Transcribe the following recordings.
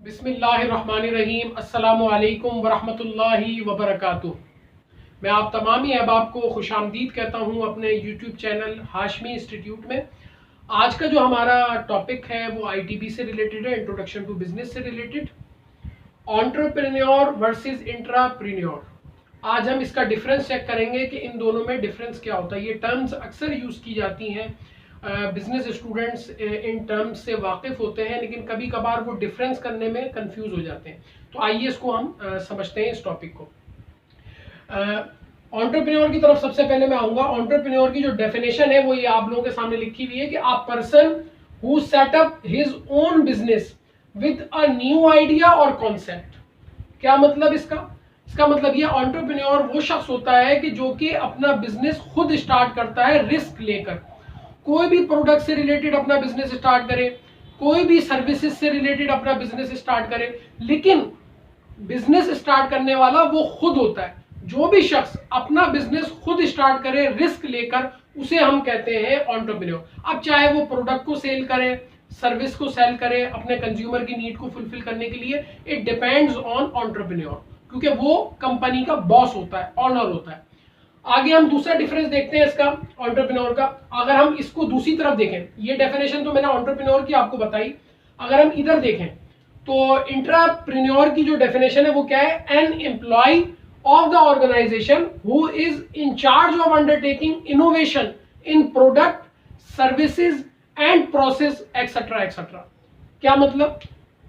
बिस्मिल्लाहिर्रहमानिर्रहीम अस्सलामुअलैकुम वरहमतुल्लाहि वबरकातुह। मैं आप तमाम ही अहबाब को खुशामदीद कहता हूँ अपने यूट्यूब चैनल हाशमी इंस्टीट्यूट में। आज का जो हमारा टॉपिक है वो आईटीबी से रिलेटेड है, इंट्रोडक्शन टू बिजनेस से रिलेटेड। Entrepreneur versus intrapreneur. आज हम इसका डिफरेंस चेक करेंगे कि इन दोनों में डिफरेंस क्या होता है। ये टर्म्स अक्सर यूज़ की जाती हैं, बिजनेस स्टूडेंट्स इन टर्म्स से वाकिफ होते हैं, लेकिन कभी कभार वो डिफरेंस करने में कंफ्यूज हो जाते हैं। तो आइए इसको हम समझते हैं इस टॉपिक को। एंटरप्रेन्योर की तरफ सबसे पहले मैं आऊँगा। एंटरप्रेन्योर की जो डेफिनेशन है वो ये आप लोगों के सामने लिखी हुई है कि a person who set up his own business with a new idea और कॉन्सेप्ट। क्या मतलब इसका मतलब ये एंटरप्रेन्योर वो शख्स होता है कि जो कि अपना बिजनेस खुद स्टार्ट करता है रिस्क लेकर। कोई भी प्रोडक्ट से रिलेटेड अपना बिजनेस स्टार्ट करे, कोई भी सर्विसेज से रिलेटेड अपना बिजनेस स्टार्ट करे, लेकिन बिजनेस स्टार्ट करने वाला वो खुद होता है। जो भी शख्स अपना बिजनेस खुद स्टार्ट करे रिस्क लेकर, उसे हम कहते हैं एंटरप्रेन्योर। अब चाहे वो प्रोडक्ट को सेल करे, सर्विस को सेल करे, अपने कंज्यूमर की नीड को फुलफिल करने के लिए, इट डिपेंड्स ऑन एंटरप्रेन्योर, क्योंकि वो कंपनी का बॉस होता है, ऑनर होता है। आगे हम दूसरा डिफरेंस देखते हैं इसका एंटरप्रेन्योर का। अगर हम इसको दूसरी तरफ देखें, ये डेफिनेशन तो मैंने एंटरप्रेन्योर की आपको बताई, अगर हम इधर देखें तो इंट्राप्रेन्योर की जो डेफिनेशन है वो क्या है? An employee of the organization who is in charge of undertaking innovation in product, services and process etcetera etcetera. क्या मतलब?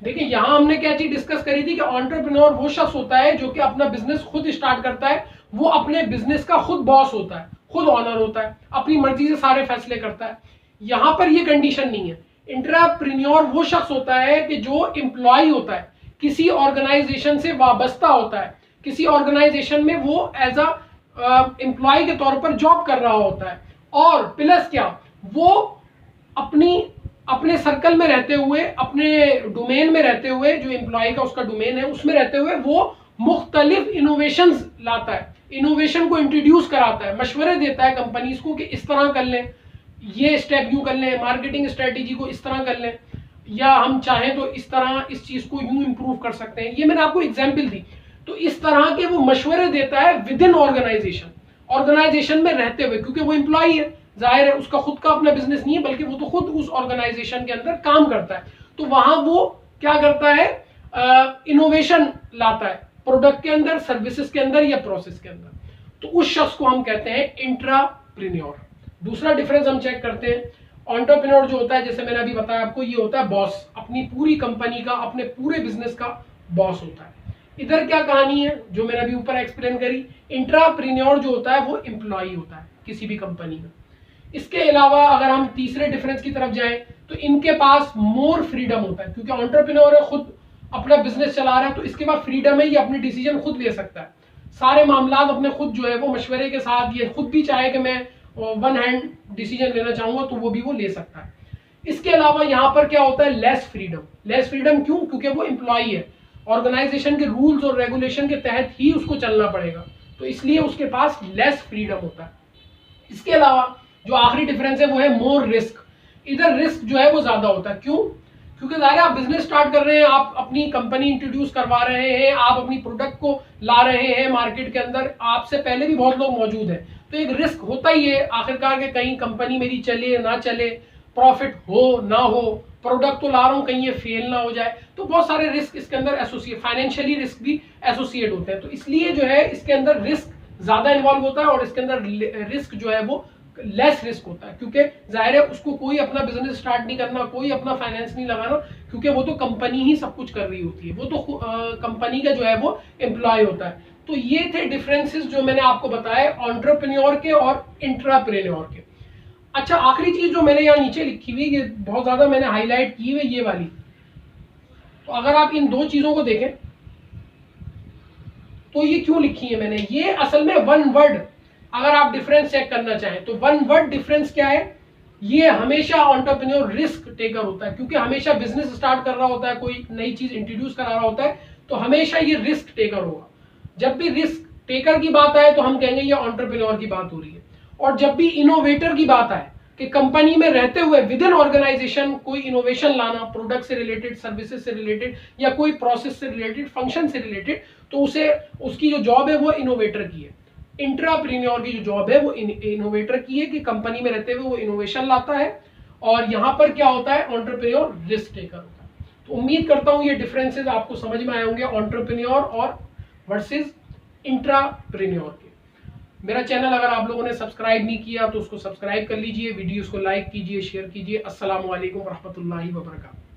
देखिए, यहां हमने क्या चीज डिस्कस करी थी कि एंटरप्रेन्योर वो शख्स होता है जो कि अपना बिजनेस खुद स्टार्ट करता है, वो अपने बिजनेस का खुद बॉस होता है, खुद ऑनर होता है, अपनी मर्जी से सारे फैसले करता है। यहां पर ये कंडीशन नहीं है। इंट्राप्रेन्योर वो शख्स होता है कि जो एम्प्लॉय होता है, किसी ऑर्गेनाइजेशन से वाबस्ता होता है, किसी ऑर्गेनाइजेशन में वो एज अ एम्प्लॉय के तौर पर जॉब कर रहा होता है। और प्लस क्या, वो अपने सर्कल में रहते हुए, अपने डोमेन में रहते हुए, जो एम्प्लॉय का उसका डोमेन है उसमें रहते हुए वो मुख्तलिफ इनोवेशंस लाता है, इनोवेशन को इंट्रोड्यूस कराता है, मशवरे देता है कंपनीज को कि इस तरह कर लें, ये स्टेप यूं कर लें, मार्केटिंग स्ट्रेटेजी को इस तरह कर लें, या हम चाहें तो इस तरह इस चीज को यूं इंप्रूव कर सकते हैं। ये मैंने आपको एग्जाम्पल दी। तो इस तरह के वो मशवरे देता है विद इन ऑर्गेनाइजेशन में रहते हुए, क्योंकि वो एम्प्लॉय है, जाहिर है उसका खुद का अपना बिजनेस नहीं है, बल्कि वो तो खुद उस ऑर्गेनाइजेशन के अंदर काम करता है। तो वहां वो क्या करता है? इनोवेशन लाता है प्रोडक्ट के अंदर, सर्विसेज के अंदर या प्रोसेस के अंदर। तो उस शख्स को हम कहते हैं इंट्राप्रेन्योर। दूसरा डिफरेंस हम चेक करते हैं। एंटरप्रेन्योर जो होता है, जैसे मैंने अभी बताया आपको, ये होता है बॉस, अपनी पूरी कंपनी का, अपने पूरे बिजनेस का बॉस होता है। इधर क्या कहानी है जो मैंने अभी ऊपर एक्सप्लेन करी? इंट्राप्रेन्योर जो होता है वो एम्प्लॉय होता है किसी भी कंपनी में। इसके अलावा अगर हम तीसरे डिफरेंस की तरफ जाएं तो इनके पास मोर फ्रीडम होता है, क्योंकि एंटरप्रेन्योर है, खुद अपना बिजनेस चला रहा है, तो इसके बाद फ्रीडम है, ये अपने डिसीजन खुद ले सकता है, सारे मामला अपने खुद जो है वो मशवरे के साथ, ये खुद भी चाहे कि मैं वन हैंड डिसीजन लेना चाहूंगा तो वो भी वो ले सकता है। इसके अलावा यहाँ पर क्या होता है? लेस फ्रीडम क्यों? क्योंकि वो एम्प्लॉय है, ऑर्गेनाइजेशन के रूल्स और रेगुलेशन के तहत ही उसको चलना पड़ेगा, तो इसलिए उसके पास लेस फ्रीडम होता है। इसके अलावा जो आखिरी डिफरेंस है वो है मोर रिस्क। इधर रिस्क जो है वो ज्यादा होता है। क्यों? क्योंकि जाहिर है आप बिजनेस स्टार्ट कर रहे हैं, आप अपनी कंपनी इंट्रोड्यूस करवा रहे हैं, आप अपनी प्रोडक्ट को ला रहे हैं मार्केट के अंदर, आपसे पहले भी बहुत लोग मौजूद हैं, तो एक रिस्क होता ही है आखिरकार के कहीं कंपनी मेरी चले ना चले, प्रॉफिट हो ना हो, प्रोडक्ट तो ला रहा हूँ कहीं ये फेल ना हो जाए, तो बहुत सारे रिस्क इसके अंदर एसोसिएट, फाइनेंशियली रिस्क भी एसोसिएट होते हैं। तो इसलिए जो है इसके अंदर रिस्क ज्यादा इन्वॉल्व होता है और इसके अंदर रिस्क जो है वो लेस रिस्क होता है, क्योंकि जाहिर है उसको कोई अपना बिजनेस स्टार्ट नहीं करना, कोई अपना फाइनेंस नहीं लगाना, क्योंकि वो तो कंपनी ही सब कुछ कर रही होती है, वो तो कंपनी का जो है वो एम्प्लॉय होता है। तो ये थे डिफरेंसेस जो मैंने आपको बताए एंटरप्रेन्योर के और इंट्राप्रेन्योर के। अच्छा, आखिरी चीज जो मैंने यहाँ नीचे लिखी हुई, ये बहुत ज्यादा मैंने हाईलाइट की हुई, ये वाली, तो अगर आप इन दो चीजों को देखें तो ये क्यों लिखी है मैंने, ये असल में वन वर्ड, अगर आप डिफरेंस चेक करना चाहें तो वन वर्ड डिफरेंस क्या है? ये हमेशा एंटरप्रेन्योर रिस्क टेकर होता है, क्योंकि हमेशा बिजनेस स्टार्ट कर रहा होता है, कोई नई चीज इंट्रोड्यूस करा रहा होता है, तो हमेशा ये रिस्क टेकर होगा। जब भी रिस्क टेकर की बात आए तो हम कहेंगे ये एंटरप्रेन्योर की बात हो रही है, और जब भी इनोवेटर की बात आए कि कंपनी में रहते हुए विद इन ऑर्गेनाइजेशन कोई इनोवेशन लाना, प्रोडक्ट से रिलेटेड, सर्विसेज से रिलेटेड या कोई प्रोसेस से रिलेटेड, फंक्शन से रिलेटेड, तो उसे उसकी जो जॉब है वो इनोवेटर की है। इंट्राप्रेन्योर की जो जॉब है वो इनोवेटर की है कि कंपनी में रहते हुए वो इनोवेशन लाता है। और यहाँ पर क्या होता है, एंटरप्रेन्योर रिस्क टेकर होता है। तो उम्मीद करता हूँ ये डिफरेंसेस आपको समझ में आए होंगे एंटरप्रेन्योर और वर्सेस इंट्राप्रेन्योर के। मेरा चैनल अगर आप लोगों ने सब्सक्राइब नहीं किया तो उसको सब्सक्राइब कर लीजिए, वीडियोस को लाइक कीजिए, शेयर कीजिए। अस्सलाम वालेकुम रहमतुल्लाहि व बरकातहू।